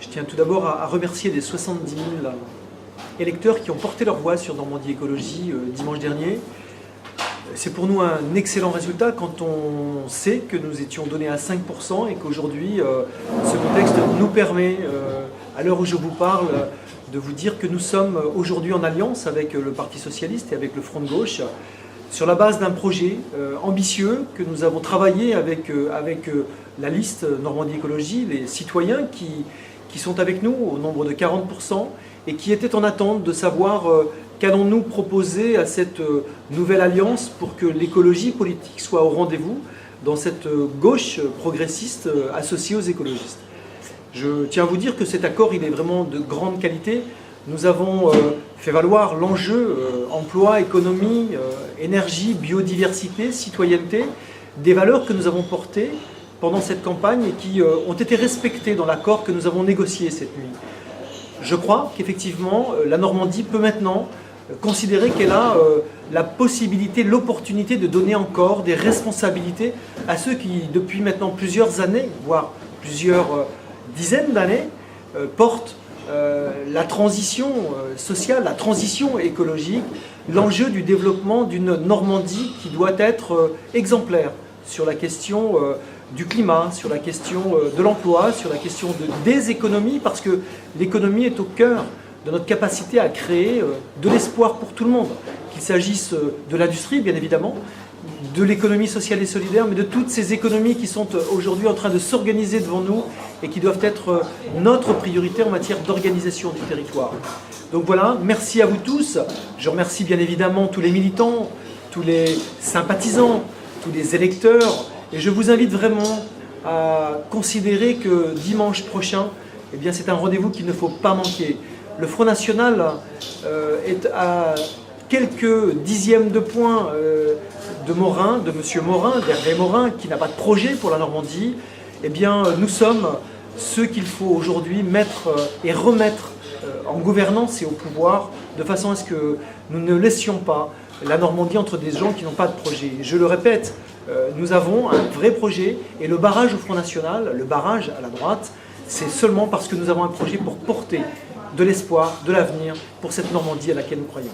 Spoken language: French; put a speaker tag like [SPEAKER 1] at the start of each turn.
[SPEAKER 1] Je tiens tout d'abord à remercier les 70 000 électeurs qui ont porté leur voix sur Normandie Écologie dimanche dernier. C'est pour nous un excellent résultat quand on sait que nous étions donnés à 5% et qu'aujourd'hui, ce contexte nous permet, à l'heure où je vous parle, de vous dire que nous sommes aujourd'hui en alliance avec le Parti Socialiste et avec le Front de Gauche sur la base d'un projet ambitieux que nous avons travaillé avec la liste Normandie Écologie, les citoyens qui sont avec nous au nombre de 40% et qui étaient en attente de savoir qu'allons-nous proposer à cette nouvelle alliance pour que l'écologie politique soit au rendez-vous dans cette gauche progressiste associée aux écologistes. Je tiens à vous dire que cet accord, il est vraiment de grande qualité. Nous avons fait valoir l'enjeu emploi, économie, énergie, biodiversité, citoyenneté, des valeurs que nous avons portées pendant cette campagne et qui ont été respectées dans l'accord que nous avons négocié cette nuit. Je crois qu'effectivement, la Normandie peut maintenant considérer qu'elle a la possibilité, l'opportunité de donner encore des responsabilités à ceux qui, depuis maintenant plusieurs années, voire plusieurs dizaines d'années, portent la transition sociale, la transition écologique, l'enjeu du développement d'une Normandie qui doit être exemplaire sur la question du climat, sur la question de l'emploi, sur la question des économies, parce que l'économie est au cœur de notre capacité à créer de l'espoir pour tout le monde, qu'il s'agisse de l'industrie, bien évidemment, de l'économie sociale et solidaire, mais de toutes ces économies qui sont aujourd'hui en train de s'organiser devant nous et qui doivent être notre priorité en matière d'organisation du territoire. Donc voilà, merci à vous tous. Je remercie bien évidemment tous les militants, tous les sympathisants, tous les électeurs, et je vous invite vraiment à considérer que dimanche prochain, eh bien, c'est un rendez-vous qu'il ne faut pas manquer. Le Front National est à quelques dixièmes de points de Morin, de M. Morin, d'Hervé Morin, qui n'a pas de projet pour la Normandie. Eh bien, nous sommes ceux qu'il faut aujourd'hui mettre et remettre en gouvernance et au pouvoir, de façon à ce que nous ne laissions pas la Normandie entre des gens qui n'ont pas de projet. Je le répète, nous avons un vrai projet et le barrage au Front National, le barrage à la droite, c'est seulement parce que nous avons un projet pour porter de l'espoir, de l'avenir pour cette Normandie à laquelle nous croyons.